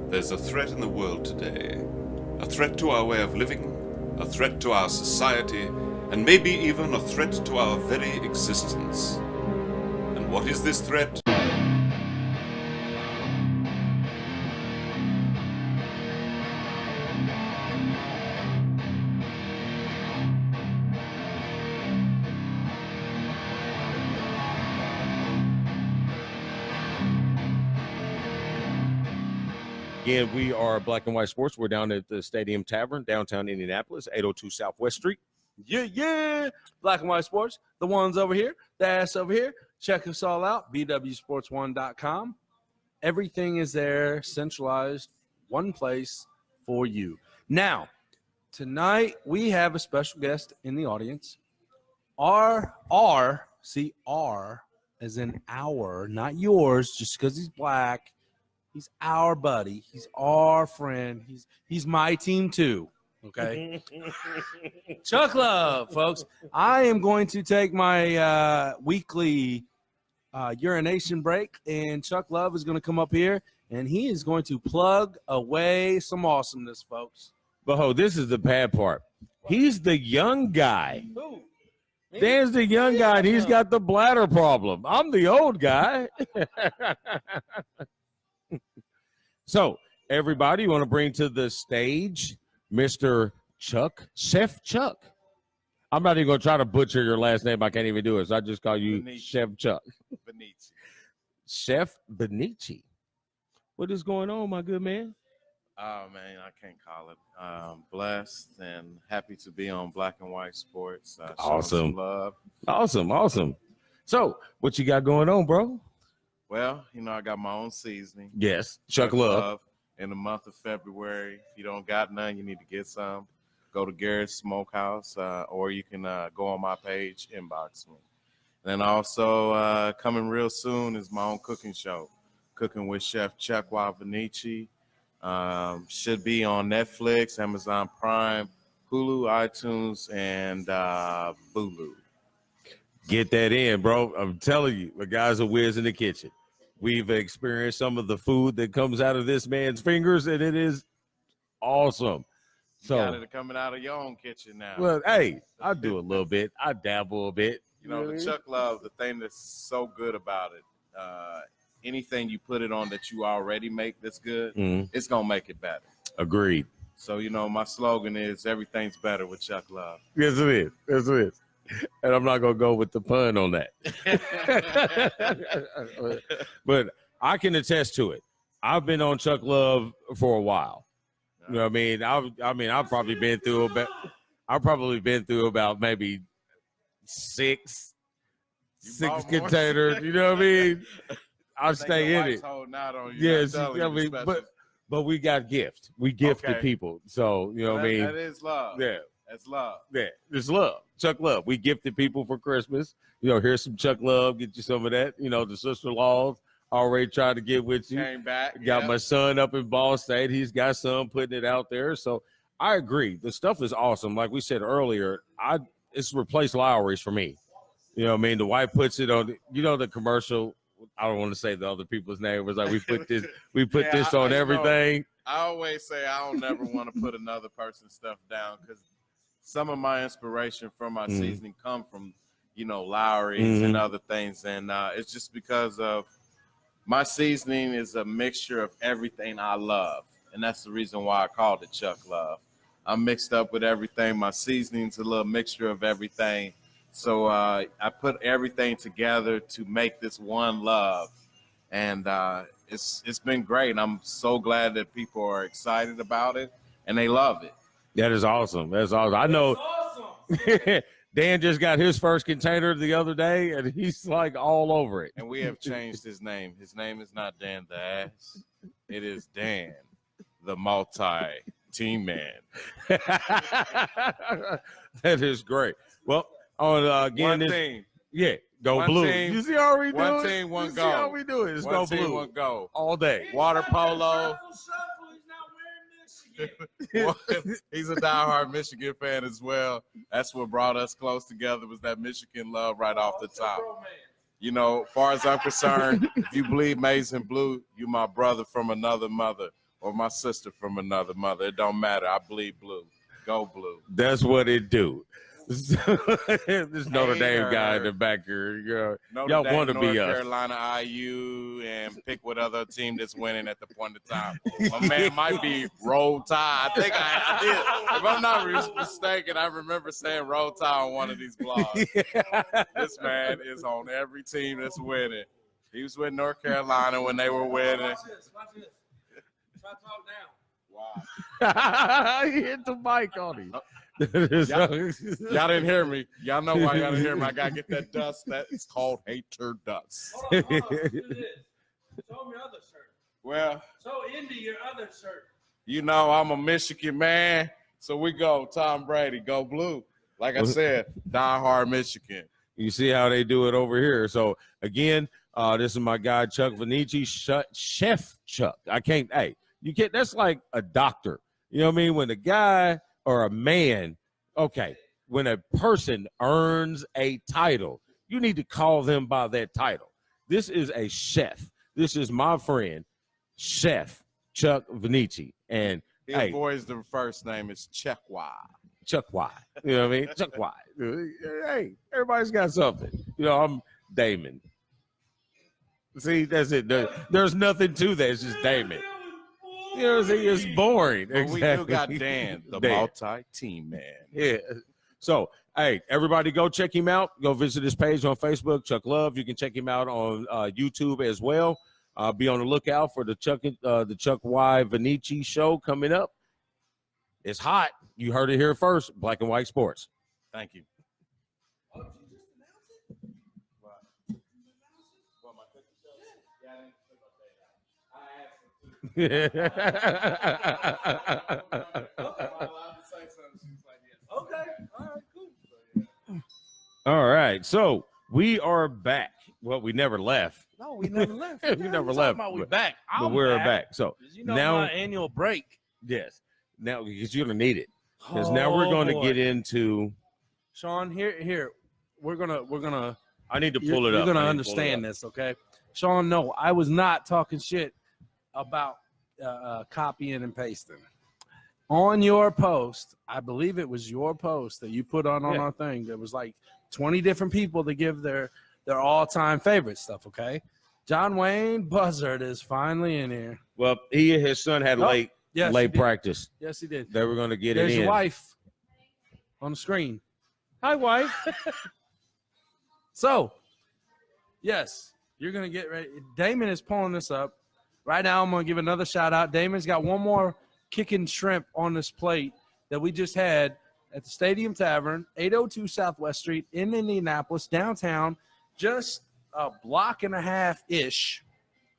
There's a threat in the world today. A threat to our way of living, a threat to our society, and maybe even a threat to our very existence. And what is this threat? Again, we are Black and White Sports. We're down at the Stadium Tavern, downtown Indianapolis, 802 Southwest Street. Yeah. Black and White Sports. The ones over here, the ass over here. Check us all out, bwsports1.com. Everything is there, centralized, one place for you. Now, tonight we have a special guest in the audience. R as in our, not yours, just because he's black. He's our buddy. He's our friend. He's my team too. Okay. Chuck Love, folks. I am going to take my weekly urination break, and Chuck Love is going to come up here, and he is going to plug away some awesomeness, folks. But this is the bad part. He's the young guy. Who? Dan's the young guy, and he's got the bladder problem. I'm the old guy. So, everybody, you want to bring to the stage Mr. Chef Chuck. I'm not even going to try to butcher your last name. I can't even do it, so I just call you Benici. Chef Chuck. Benici. Chef Benici. What is going on, my good man? Oh, man, I can't call it. Blessed and happy to be on Black and White Sports. Awesome. Some love. Awesome. So, what you got going on, bro? Well, I got my own seasoning. Yes, Chuck Love. In the month of February. If you don't got none, you need to get some. Go to Garrett's Smokehouse, or you can go on my page, inbox me. And then also coming real soon is my own cooking show, Cooking with Chef Chuck Vinici. Should be on Netflix, Amazon Prime, Hulu, iTunes, and Bulu. Get that in, bro. I'm telling you, the guy's a whiz in the kitchen. We've experienced some of the food that comes out of this man's fingers, and it is awesome. You got it coming out of your own kitchen now. Well, hey, I do a little bit. I dabble a bit. The Chuck Love, the thing that's so good about it, anything you put it on that you already make that's good, it's going to make it better. Agreed. So, my slogan is everything's better with Chuck Love. Yes, it is. And I'm not going to go with the pun on that. But I can attest to it. I've been on Chuck Love for a while. You know what I mean? I've probably been through about maybe six containers. You know what I mean? I'll stay in it. Yes, but we got gifts. We gift the people. So, you know what I mean? That is love. Yeah. That's love. Yeah, it's love. Chuck Love. We gifted people for Christmas. Here's some Chuck Love. Get you some of that. The sister-in-laws already tried to get with you. Came back. Got my son up in Ball State. He's got some putting it out there. So I agree. The stuff is awesome. Like we said earlier, it's replaced Lowry's for me. You know what I mean? The wife puts it on, the commercial. I don't want to say the other people's name. It was like, we put this on everything. I always say I don't never want to put another person's stuff down because some of my inspiration from my seasoning come from, Lowry's and other things. And it's just because of my seasoning is a mixture of everything I love. And that's the reason why I called it Chuck Love. I'm mixed up with everything. My seasoning's a little mixture of everything. So I put everything together to make this one love. And it's been great. I'm so glad that people are excited about it and they love it. That is awesome. That's awesome. I know Dan just got his first container the other day, and he's like all over it. And we have changed his name. His name is not Dan the Ass. It is Dan, the multi-team man. That is great. Well, again, one team. Yeah, go one blue. Team, you see how we do it? One team, one goal. See how we do it? It's one go team, blue. one goal. All day. Water polo. He's a diehard Michigan fan as well. That's what brought us close together was that Michigan love right off the top. As far as I'm concerned, if you bleed maize and blue, you my brother from another mother. or my sister from another mother. It don't matter. I bleed blue. Go blue. That's what it do. This Notre Dame guy in the back here. Y'all want to be North us. Carolina, IU, and pick what other team that's winning at the point of time. My man might be Roll Tide. I think I did. If I'm not mistaken, I remember saying Roll Tide on one of these blogs. Yeah. This man is on every team that's winning. He was with North Carolina when they were winning. Watch this. Try to talk down. Wow. He hit the mic on him. Y'all didn't hear me. Y'all know why y'all didn't hear me. I gotta get that dust. That is called hater dust. Hold on. Let's do this. Show me your other shirt. Well, Show Indy your other shirt. you know I'm a Michigan man, so we go Tom Brady, go blue. Like I said, die hard Michigan. You see how they do it over here. So again, this is my guy Chuck Vinici, Chef Chuck. You can't. That's like a doctor. You know what I mean? When a guy or a man, okay, when a person earns a title, you need to call them by that title. This is a chef. This is my friend, Chef Chuck Vinici. And His hey, boy's the first name is Checkwa. Chuck Y. You know what I mean? Chuck Y. Hey, everybody's got something. You know, I'm Damon. See, that's it. There's nothing to that. It's just Damon. You know what I'm saying? It's boring. But we do got Dan, the Dan. multi-team man. Yeah. So, hey, everybody go check him out. Go visit his page on Facebook, Chuck Love. You can check him out on YouTube as well. Be on the lookout for the Chuck Y Vinici show coming up. It's hot. You heard it here first. Black and White Sports. Thank you. Yeah. All right. So we are back. Well, we never left. No, we never left. We never left. We back. But we're back. So You know now, my annual break. yes. Now, because you're going to need it. Because now we're going to get into. Sean, here. We're gonna. I need to pull it You're up. gonna I need to pull it understand up. this, okay? Sean, no, I was not talking shit about copying and pasting. On your post, I believe it was your post that you put on Yeah. our thing. There was like 20 different people to give their all-time favorite stuff, okay? John Wayne Buzzard is finally in here. Well, he and his son had Oh, late Yes, he did. practice. Yes, he did. They were going to get There's it in. your wife on the screen. Hi, wife. So, yes, you're going to get ready. Damon is pulling this up. Right now, I'm going to give another shout out. Damon's got one more kicking shrimp on this plate that we just had at the Stadium Tavern, 802 Southwest Street in Indianapolis, downtown, just a block and a half-ish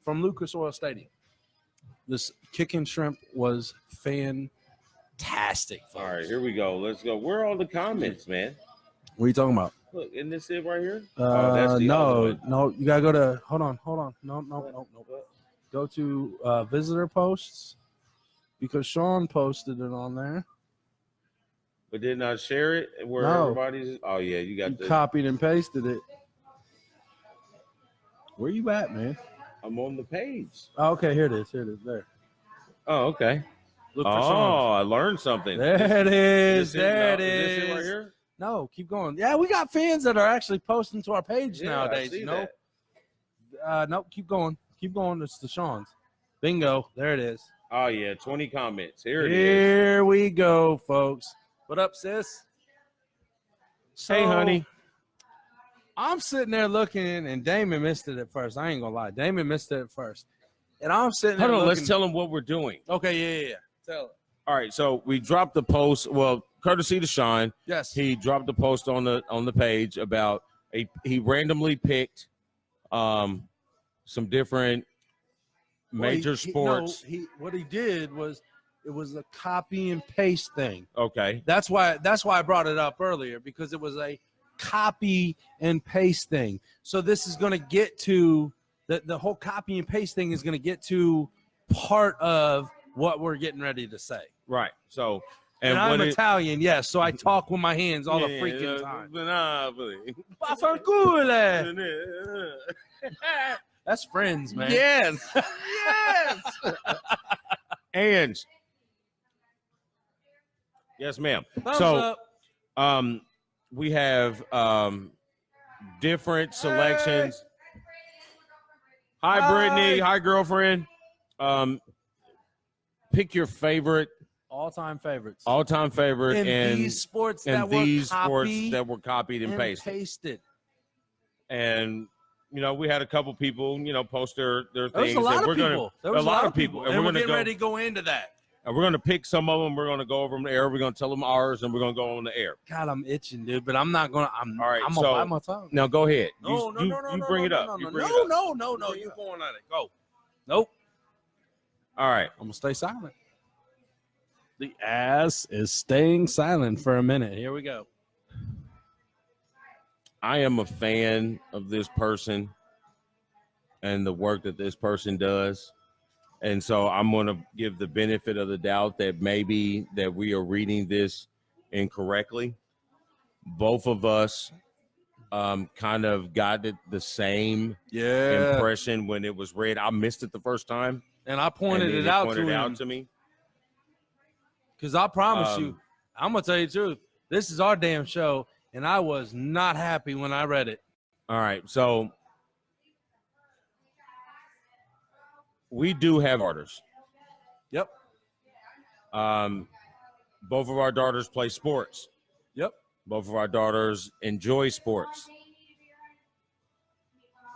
from Lucas Oil Stadium. This kicking shrimp was fantastic. All right, here we go. Let's go. Where are all the comments, man? What are you talking about? Look, isn't this it right here? That's the other No, one. you gotta go to. Hold on. No. Go to visitor posts because Sean posted it on there. But did not share it where No. everybody's. Oh yeah, you got You the. copied and pasted it. Where you at, man? I'm on the page. Oh, okay, here it is. There. Oh, okay. Look for Oh, Sean. I learned something. There it is. Is this There it no, is. Is this it right here? No, keep going. Yeah, we got fans that are actually posting to our page Yeah, nowadays. I see You know. that. No, keep going. Keep going. It's the Sean's. Bingo. There it is. Oh yeah, 20 comments. Here it is. Here we go, folks. What up, sis? Hey, honey. I'm sitting there looking, and Damon missed it at first. I ain't gonna lie. Damon missed it at first. And I'm sitting there Hold on, looking. let's tell them what we're doing. Okay, yeah. Tell it. All right, so we dropped the post. Well, courtesy to Sean, Yes. he dropped the post on the page about he randomly picked some different major sports. What he did was it was a copy and paste thing. Okay. That's why I brought it up earlier, because it was a copy and paste thing. So this is going to get to the whole copy and paste thing is going to get to part of what we're getting ready to say. Right. So And I'm when Italian, yes, so I talk with my hands all the freaking time. Monopoly. Vaffanculo. That's Friends, man. Yes. Yes. Ange. Yes, ma'am. Thumbs So, up. we have different selections. Hi, Brittany. Hi, girlfriend. Pick your favorite, All-time favorites. all-time favorite, in these sports and that these were sports copied that were copied and pasted. And we had a couple people, post their There was things. a lot and of we're gonna, people. There was a lot of people, and we're we're gonna getting go. ready to go into that. And we're gonna pick some of them. We're gonna go over them in the air. We're gonna tell them ours, and we're gonna go on the air. God, I'm itching, dude, but I'm not gonna. I'm All right, I'm so gonna bite my tongue. Now go ahead. No, You bring it up. No, You bring it up. no. You going at it? Go. Nope. All right. I'm gonna stay silent. The ass is staying silent for a minute. Here we go. I am a fan of this person and the work that this person does. And so I'm going to give the benefit of the doubt that maybe that we are reading this incorrectly. Both of us kind of got it the same impression when it was read. I missed it the first time. And I pointed and it out pointed to out him. to me. Because I promise you, I'm going to tell you the truth. This is our damn show, and I was not happy when I read it. All right. So we do have daughters. Yep. Both of our daughters play sports. Yep. Both of our daughters enjoy sports.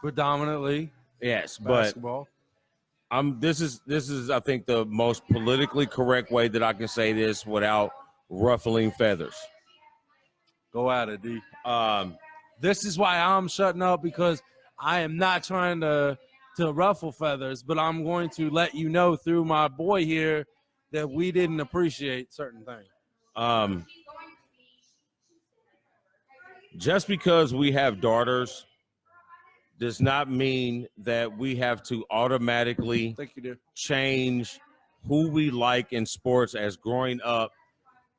Predominantly. Yes, basketball. But this is I think the most politically correct way that I can say this without ruffling feathers. Go at it, D. This is why I'm shutting up, because I am not trying to ruffle feathers, but I'm going to let you know through my boy here that we didn't appreciate certain things. Just because we have daughters does not mean that we have to automatically change who we like in sports as growing up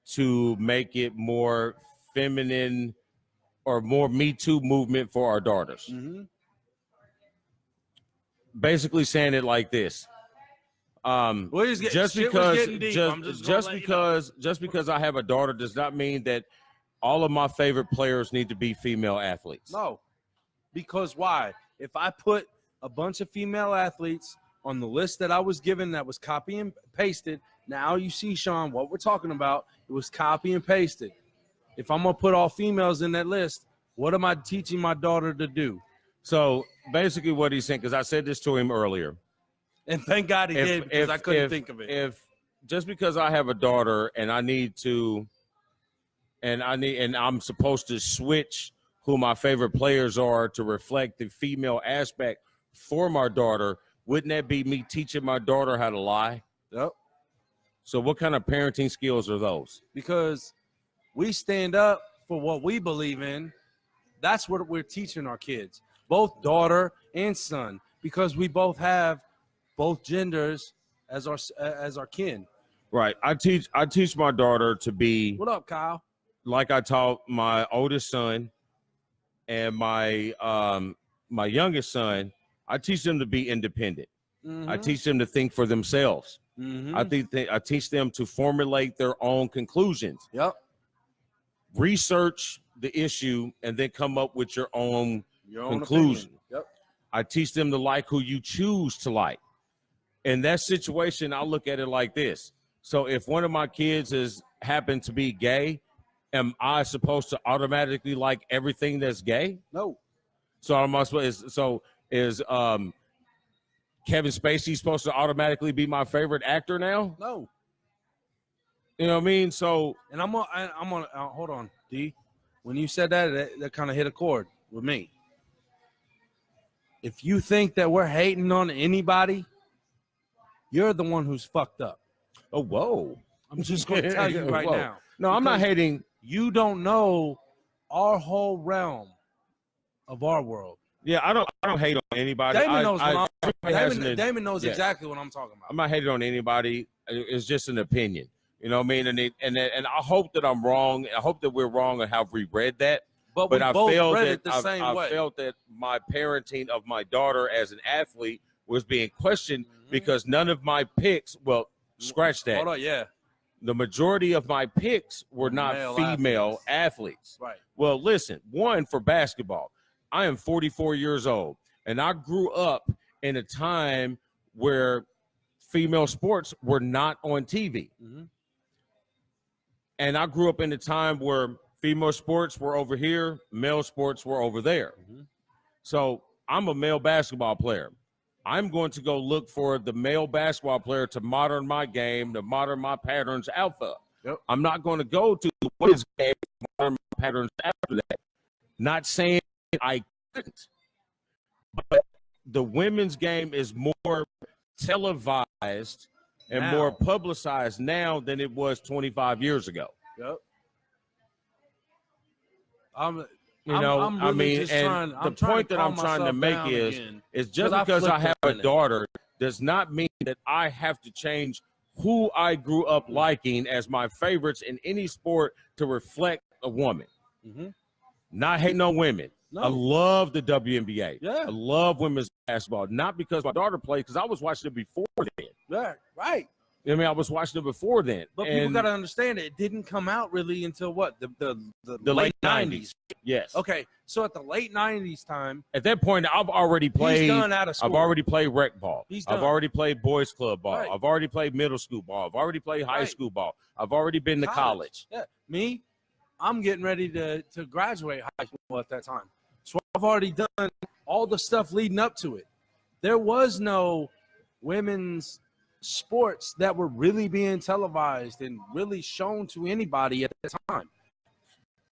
to make it more feminine or more Me Too movement for our daughters. Mm-hmm. Basically saying it like this. Just because I have a daughter does not mean that all of my favorite players need to be female athletes. No. Because why? If I put a bunch of female athletes on the list that I was given that was copy and pasted, now you see, Sean, what we're talking about, it was copy and pasted. If I'm going to put all females in that list, what am I teaching my daughter to do? So basically what he's saying, because I said this to him earlier. And thank God he did, because I couldn't think of it. If just because I have a daughter and I'm supposed to switch who my favorite players are to reflect the female aspect for my daughter, wouldn't that be me teaching my daughter how to lie? Yep. So what kind of parenting skills are those? Because we stand up for what we believe in. That's what we're teaching our kids, both daughter and son, because we both have both genders as our kin. Right. I teach my daughter to be. What up, Kyle? Like I taught my oldest son and my youngest son, I teach them to be independent. Mm-hmm. I teach them to think for themselves. Mm-hmm. I teach them to formulate their own conclusions. Yep. Research the issue and then come up with your own conclusion. Yep. I teach them to like who you choose to like. In that situation, I look at it like this. So if one of my kids happened to be gay, am I supposed to automatically like everything that's gay? No. So is Kevin Spacey supposed to automatically be my favorite actor now? No. You know what I mean? So, and I'm gonna hold on, D. When you said that kind of hit a chord with me. If you think that we're hating on anybody, you're the one who's fucked up. Oh, whoa! I'm just going to tell you right now. No, I'm not hating. You don't know our whole realm of our world. Yeah, I don't hate on anybody. Damon knows exactly what I'm talking about. I'm not hating on anybody. It's just an opinion. You know what I mean? And I hope that I'm wrong. I hope that we're wrong on how we read that. But I felt read it the same way. I felt that my parenting of my daughter as an athlete was being questioned because none of my picks, well, Scratch that. Hold on, yeah. The majority of my picks were not Male female athletes. Right. Well, listen, one, for basketball, I am 44 years old, and I grew up in a time where female sports were not on TV. Mm-hmm. And I grew up in a time where female sports were over here, male sports were over there. Mm-hmm. So I'm a male basketball player. I'm going to go look for the male basketball player to modern my game, to modern my patterns alpha. Yep. I'm not going to go to the women's game to modern my patterns after that. Not saying I couldn't, but the women's game is more televised and more publicized now than it was 25 years ago. Yep. I'm really and the point that I'm trying to make is just because I have a daughter does not mean that I have to change who I grew up liking as my favorites in any sport to reflect a woman. Mm-hmm. Not hating on women. No. I love the WNBA. Yeah. I love women's basketball. Not because my daughter played, because I was watching it before then. Yeah, right. I mean, I was watching it before then. But people got to understand it didn't come out really until what? The late 90s. Yes. Okay, so at the late 90s time. At that point, I've already played. He's done out of school. I've already played rec ball. I've already played boys club ball. Right. I've already played middle school ball. I've already played high school ball. I've already been to college. Yeah, me, I'm getting ready to graduate high school at that time. So I've already done all the stuff leading up to it. There was no women's sports that were really being televised and really shown to anybody at the time.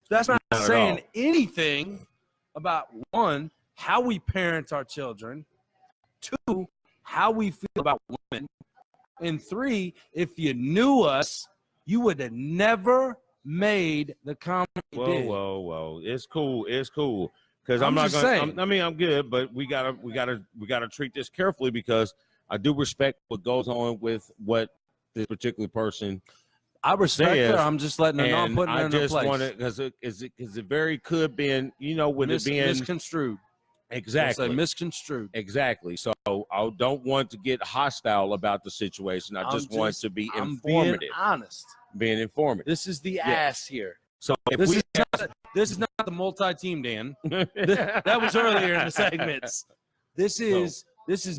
That's not saying anything about, one, how we parent our children, two, how we feel about women, and three, if you knew us, you would have never made the comment you did. Whoa. It's cool. Because I'm not going to I'm good, but we gotta treat this carefully because I do respect what goes on with what this particular person. I respect her. I'm just letting her know I'm putting her in her place. I just want it because it very could be, with it being misconstrued. Exactly. Misconstrued. Exactly. So I don't want to get hostile about the situation. I just want to be informative. Being honest. Being informative. This is the ass here. So this is not the multi-team, Dan. That was earlier in the segments. This is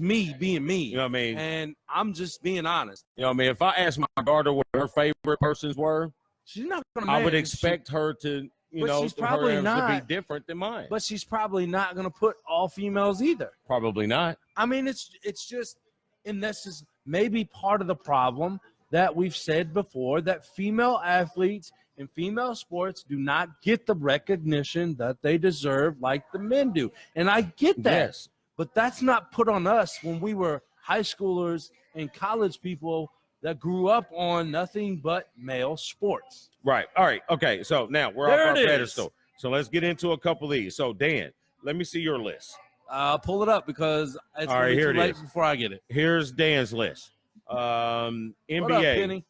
me being me. You know what I mean? And I'm just being honest. You know what I mean? If I asked my daughter what her favorite persons were, she's not going to. I would expect her to, she's probably not to be different than mine. But she's probably not going to put all females either. Probably not. I mean, it's just, and this is maybe part of the problem that we've said before, that female athletes in female sports do not get the recognition that they deserve like the men do. And I get that. Yes. But that's not put on us when we were high schoolers and college people that grew up on nothing but male sports. Right. All right. Okay. So now we're off our pedestal. So let's get into a couple of these. So, Dan, let me see your list. I'll pull it up because it's all right, too late is. before I get it. Here's Dan's list. NBA. What up, Penny?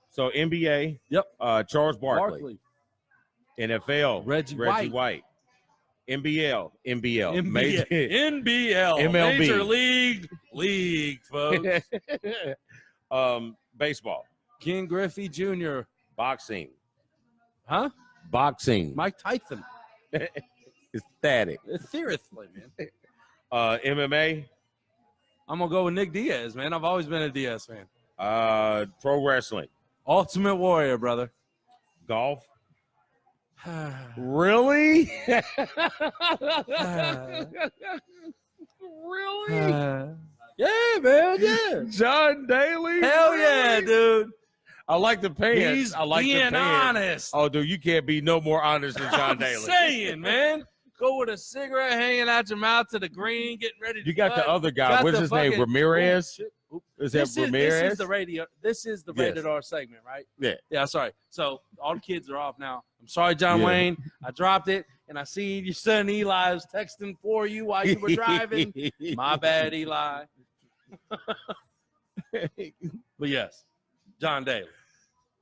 So, NBA. Yep. Charles Barkley. NFL. Reggie White. NBL, NBL, MLB, Major League, folks. Baseball, Ken Griffey Jr. Boxing, huh? Boxing, Mike Tyson. It's static. Seriously, man. MMA. I'm gonna go with Nick Diaz, man. I've always been a Diaz fan. Pro wrestling, Ultimate Warrior, brother. Golf. Really? Really? Yeah, man. Yeah. John Daly. Hell yeah, dude. I like the pants. He's I like being the pants. honest. Oh, dude, you can't be no more honest than John Daly. I'm saying, man. Go with a cigarette hanging out your mouth to the green, getting ready to You got the other guy. What's his name? Ramirez? Is that Ramirez? This is the radio. This is the rated R segment, right? Yeah. Yeah, sorry. So all the kids are off now. I'm sorry, John Wayne. I dropped it, and I see your son Eli was texting for you while you were driving. My bad, Eli. But yes, John Daly.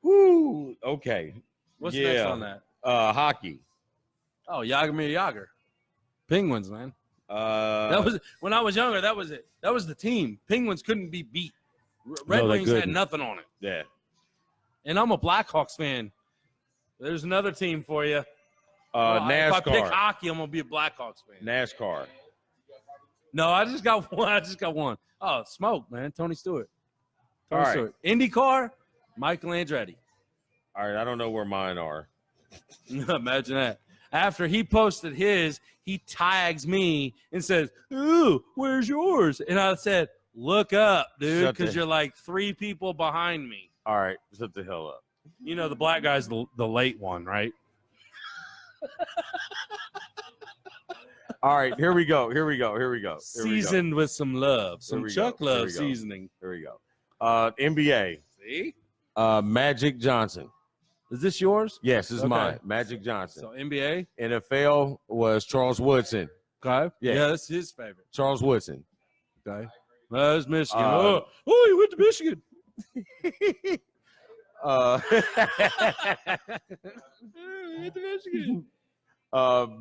Woo. Okay. What's next on that? Hockey. Oh, Jaromir Jagr. Penguins, man. That was when I was younger. That was it. That was the team. Penguins couldn't be beat. Red No, they Wings had couldn't. nothing on it. Yeah. And I'm a Blackhawks fan. There's another team for you. If I pick NASCAR. hockey, I'm gonna be a Blackhawks fan. NASCAR. No, I just got one. Oh, smoke, man. Tony Stewart. All right. Stewart. IndyCar, Michael Andretti. All right. I don't know where mine are. Imagine that. After he posted his, he tags me and says, "Ooh, where's yours?" And I said, "Look up, dude, Shut because the- you're like 3 people behind me." All right. Shut the hell up. You know, the black guy's the late one, right? All right. Here we go. Seasoned with some love, some we go. Chuck Here Love we go. seasoning. Here we go. NBA. See? Magic Johnson. Is this yours? Yes, this is Okay. mine. Magic Johnson. So NBA. NFL was Charles Woodson. Okay. Yeah. Yeah, that's his favorite. Charles Woodson. Okay. That's Michigan. Uh, oh, you went to Michigan.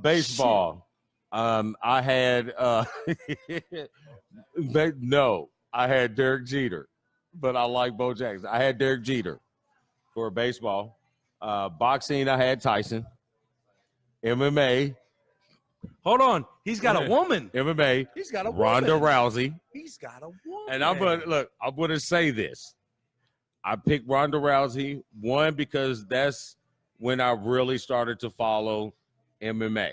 Baseball. I had I had Derek Jeter, but I like Bo Jackson. I had Derek Jeter for baseball. Boxing, I had Tyson. MMA, Hold on. He's got a woman. MMA, He's got a Ronda woman. Rousey. He's got a woman. And I'm gonna say this. I picked Ronda Rousey, one, because that's when I really started to follow MMA.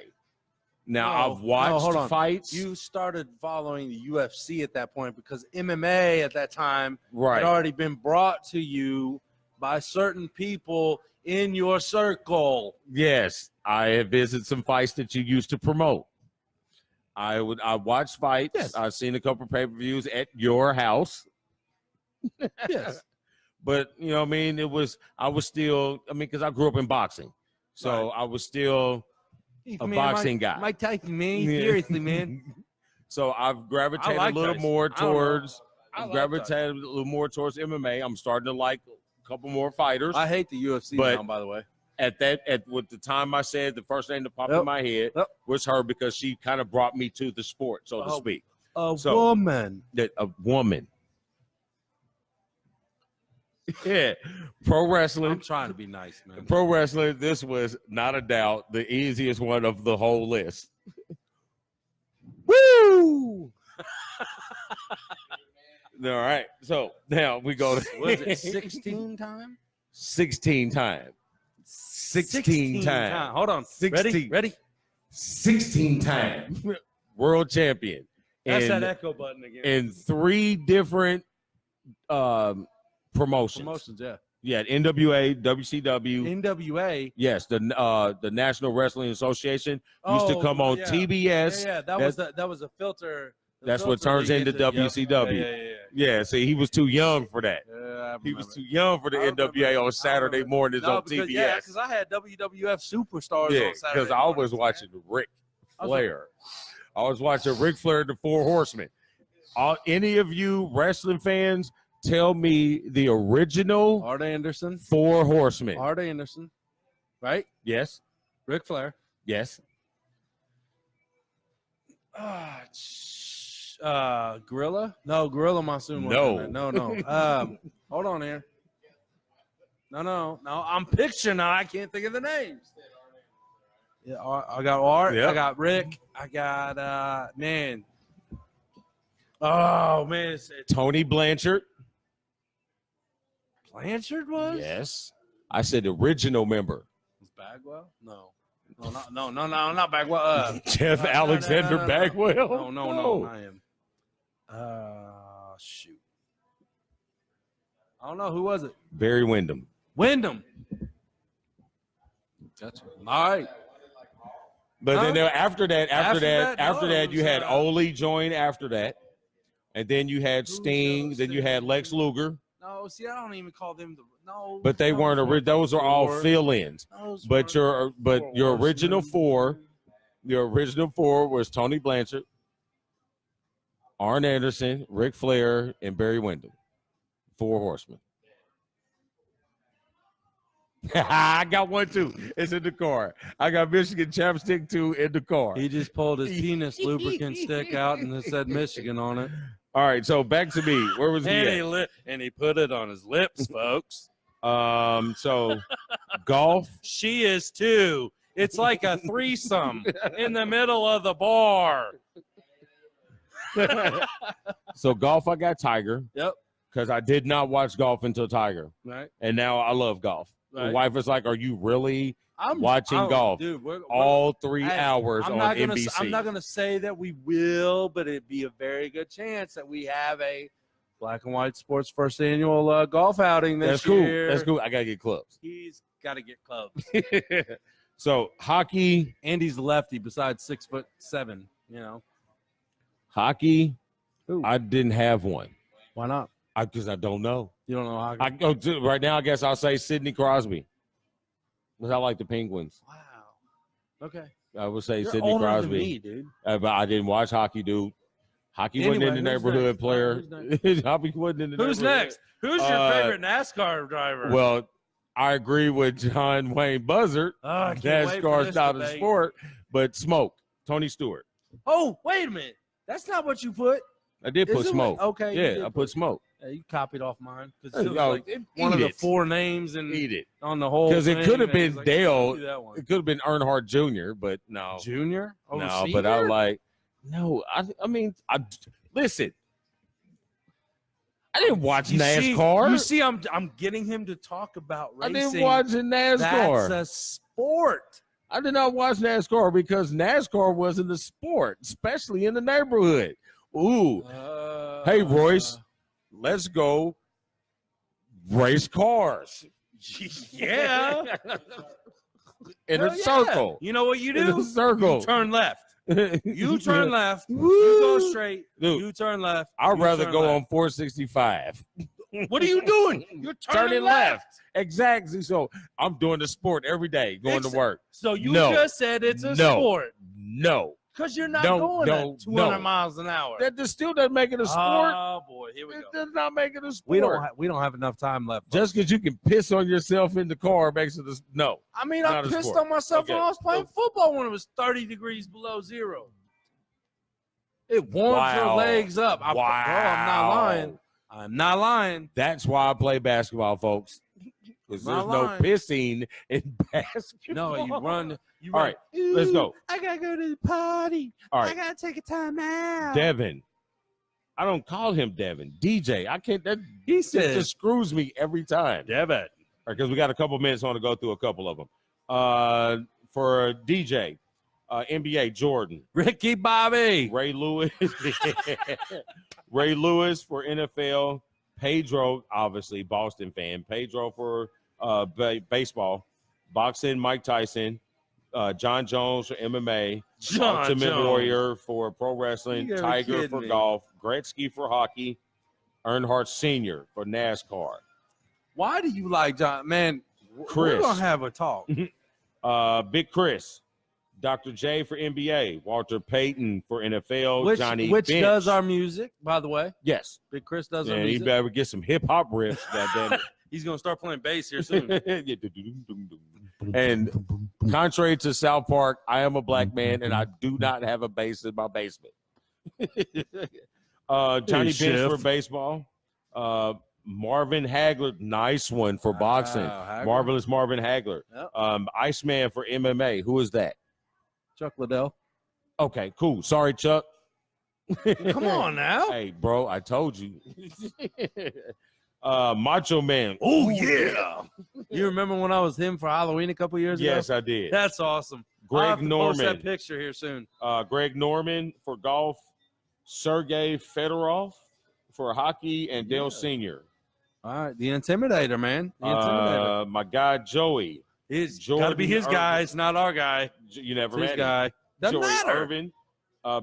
Now I've watched hold on. fights. You started following the UFC at that point because MMA at that time right. had already been brought to you by certain people in your circle. Yes, I have visited some fights that you used to promote. I watched fights. Yes. I've seen a couple pay-per-views at your house. Yes. But you know what I mean? Because I grew up in boxing. So Right. I was still a boxing guy. Mike Tyson, man. Yeah. Seriously, man. So I've gravitated I like a little Tyson. more I don't know. towards I like gravitated a little more towards MMA. I'm starting to like a couple more fighters. I hate the UFC But- now, by the way. At with the time I said the first name that popped Yep. in my head Yep. was her, because she kind of brought me to the sport, so to Oh. speak. A So- woman. That a woman. Yeah. Pro I'm wrestling. trying to be nice, man. Pro wrestling, this was not a doubt the easiest one of the whole list. Woo! All right. So now we go to Was it 16 time? 16 times. 16 times. Hold on. 16. Ready? 16 times. World champion. That's in, that echo button again. in 3 different promotions. Promotions, yeah. Yeah, NWA, WCW. NWA. Yes, the National Wrestling Association used to come on yeah. TBS. Yeah, that was a filter. The That's what filter turns they into get to- yep. WCW. Yeah. Yeah, see, he was too young for that. Yeah, I He was remember. too young for the I remember. NWA I on Saturday remember. mornings No, on because, TBS. Yeah, because I had WWF Superstars Yeah, on Saturday. because I was mornings, watching man. Ric I was Flair. I was watching Ric Flair and the Four Horsemen. Any of you wrestling fans, tell me the original Art Anderson. Four Horsemen. Art Anderson. Right? Yes, Ric Flair. yes. Gorilla? No, Gorilla Monsoon. wasn't No. in it. No. Hold on here. No. I'm picturing now. I can't think of the names. Yeah, I got Art. Yep. I got Rick. I got man. Oh man, it's Tony Blanchard. Blanchard was. Yes. I said original member. Was Bagwell? No, not Bagwell. Jeff no, Alexander no. Bagwell. No, I am. Shoot. I don't know who was it. Barry Windham. Wyndham. Gotcha. All right. But Huh? then after that, No, you had Ole join after that. And then you had Sting, then you had Lex Luger. No, see, I don't even call them the no. But they weren't those are all fill-ins. But your original four was Tony Blanchard, Arn Anderson, Ric Flair, and Barry Windham. Four Horsemen. I got one too. It's in the car. I got Michigan Chapstick 2 in the car. He just pulled his penis lubricant stick out and it said Michigan on it. All right, so back to me. Where was he And at? And he put it on his lips, folks. So golf. She is too. It's like a threesome in the middle of the bar. So golf, I got Tiger. Yep. Because I did not watch golf until Tiger. Right. And now I love golf. Right. The wife is like, are you really I'm watching golf? Dude, all 3 hours I'm on not NBC. I'm not going to say that we will, but it'd be a very good chance that we have a Black and White Sports first annual golf outing this year. That's cool. I got to get clubs. He's got to get clubs. So hockey. Andy's a lefty besides 6'7", you know. Hockey, Ooh. I didn't have one. Why not? Because I don't know. You don't know hockey? I go to right now. I guess I'll say Sidney Crosby. Because I like the Penguins. Wow. Okay. I would say You're Sidney older than Crosby. me, dude. But I didn't watch hockey, dude. Hockey wasn't in the Anyway, who's neighborhood next? player. Who's Hockey wasn't in the Who's neighborhood. next? Who's your favorite NASCAR driver? Well, I agree with John Wayne Buzzard. I can't wait for NASCAR's this not a debate. sport, but Smoke, Tony Stewart. Oh, wait a minute. That's not what you put. I did put Is it Smoke. what- okay, you Yeah, did I put Smoke. You copied off mine because Oh, it was like one of the 4 names and Eat it. on the whole. Because it thing, could have and been it's like, Dale. do that one. It could have been Earnhardt Jr., but no. Junior? Over No, senior? but I like, no, I mean, listen. I didn't watch NASCAR. You see, I'm getting him to talk about I racing. didn't watch NASCAR. That's a sport. I did not watch NASCAR because NASCAR wasn't a sport, especially in the neighborhood. Ooh, hey, Royce, let's go race cars. Yeah. In Hell a yeah. circle. You know what you In a do? circle. You turn left. You turn left. You Woo. go straight. Dude, You turn left. I'd you rather turn go left. on 465. What are you doing? You're turning left. Exactly. So I'm doing the sport every day, going to work. So you No. just said it's a No. sport No. because you're not No, going no, at 200 no. miles an hour. That still doesn't make it a sport. Oh boy, here we It go. does not make it a sport. We don't have enough time left. Just because you can piss on yourself in the car makes it no. I mean, not I a pissed sport. on myself when Okay. I was playing football when it was 30 degrees below zero. It warms your Wow. legs up. Bro, I'm not lying. I'm not lying. That's why I play basketball, folks. Because there's Not no lying. pissing in basketball. No, you run. All right, let's go. I gotta go to the party. All I right, gotta take a time out. Devin. I don't call him Devin. DJ. I can't. That He it said, just screws me every time. Devin. Because we got a couple minutes on to go through a couple of them. For DJ, NBA Jordan, Ricky Bobby. Ray Lewis, Ray Lewis for NFL, Pedro, obviously Boston fan, Pedro for baseball, boxing, Mike Tyson, John Jones for MMA, John Ultimate Jones. Warrior for pro wrestling, You gotta be Tiger kidding for me. golf, Gretzky for hockey, Earnhardt Sr. for NASCAR. Why do you like John? Man, Chris. we're gonna have a talk. Big Chris, Dr. J for NBA, Walter Payton for NFL, Johnny which Bench. does our music, by the way. Yes. Big Chris does our And he music. better get some hip hop riffs, goddamn He's gonna start playing bass here soon. it. And contrary to South Park, I am a black man and I do not have a bass in my basement. Johnny Bench Chef. for baseball. Marvin Hagler, nice one for boxing. Hagler. Marvelous Marvin Hagler. Yep. Iceman for MMA. Who is that? Chuck Liddell. Okay, cool. Sorry, Chuck. Come on now. Hey, bro, I told you. Macho Man. Oh yeah. You remember when I was him for Halloween a couple years ago? Yes, I did. That's awesome. I'll have Greg to post that Norman. picture here soon. Greg Norman for golf. Sergey Fedorov for hockey, and Dale Sr. All right, the Intimidator, man. The Intimidator. My guy Joey. It's got to be Jordan his guy. It's not our guy. You never It's met his him. guy. Doesn't Joey matter. Irvin,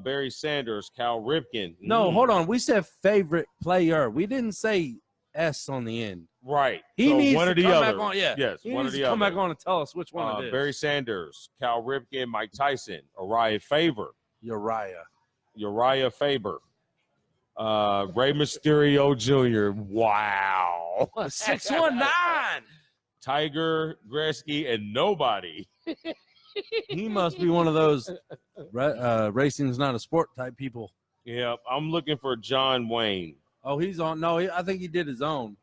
Barry Sanders, Cal Ripken. No, hold on. We said favorite player. We didn't say S on the end. Right. He So needs one to or the come other. back on. Yeah. Yes, He one or needs the to come other. back on and tell us which one it is. Barry Sanders, Cal Ripken, Mike Tyson, Uriah Faber, Uriah Faber, Rey Mysterio Jr. Wow. 619. Tiger, Gretzky, and nobody. He must be one of those racing's not a sport type people. Yeah, I'm looking for John Wayne. Oh, he's on. No, I think he did his own.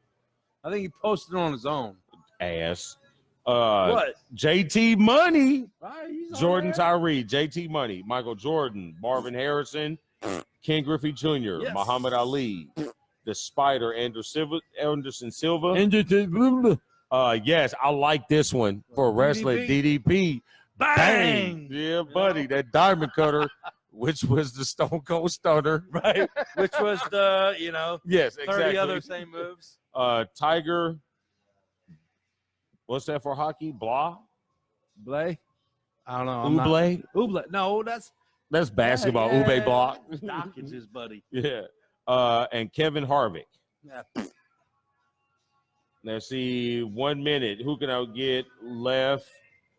I think he posted on his own. Ass. What? JT Money. Right, he's on Jordan there. Tyree, JT Money, Michael Jordan, Marvin Harrison, Ken Griffey Jr., Yes. Muhammad Ali, the Spider, Anderson Silva. Yes, I like this one for wrestling. DDP. Bang! Yeah, buddy, that diamond cutter, which was the Stone Cold Stunner. Right. Which was the, Yes, 30 exactly. other same moves. Tiger. What's that for hockey? Blah? Blay? I don't know. I'm not- Uble? Uble. No, that's Basketball. Yeah, Ube Block. Doc is his buddy. Yeah. And Kevin Harvick. Yeah. Let's see. 1 minute. Who can I get left?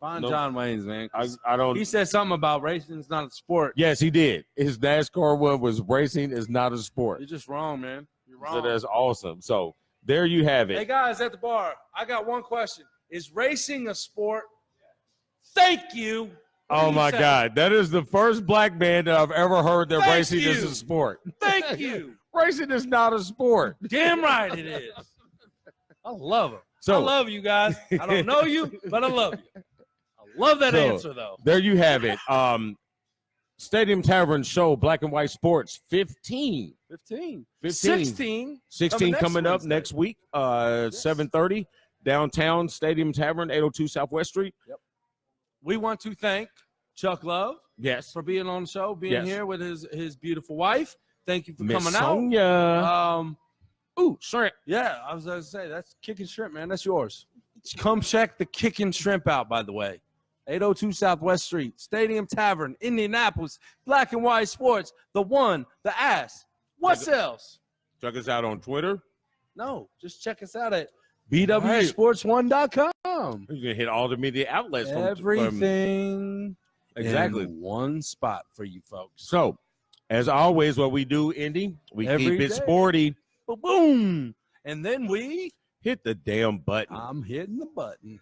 Find Nope. John Wayne's, man. I don't. He said something about racing is not a sport. Yes, he did. His NASCAR one was racing is not a sport. You're just wrong, man. You're wrong. So that's awesome. So there you have it. Hey, guys at the bar, I got one question. Is racing a sport? Thank you. What Oh do you my say? God. That is the first black man that I've ever heard that Thank racing is you. a sport. Thank you. Racing is not a sport. Damn right it is. I love him. So I love you guys. I don't know you, but I love you. I love that So, answer, though. there you have it. Stadium Tavern Show, Black and White Sports, 15. 15. 16 16 coming up Wednesday. next week, 7:30, downtown Stadium Tavern, 802 Southwest Street. We want to thank Chuck Love Yes. for being on the show, being Yes. here with his beautiful wife. Thank you for Miss coming out. Sonia. Ooh, Shrimp. yeah, I was going to say, that's Kicking Shrimp, man. That's yours. Come check the Kicking Shrimp out, by the way. 802 Southwest Street, Stadium Tavern, Indianapolis, Black and White Sports, the one, the ass. What else? Check us out on Twitter. No, just check us out at bwsports1.com. You can hit all the media outlets. Everything exactly. in one spot for you folks. So, as always, what we do, Indy, we Every keep it day. sporty. Boom. And then Hit the damn button. I'm hitting the button.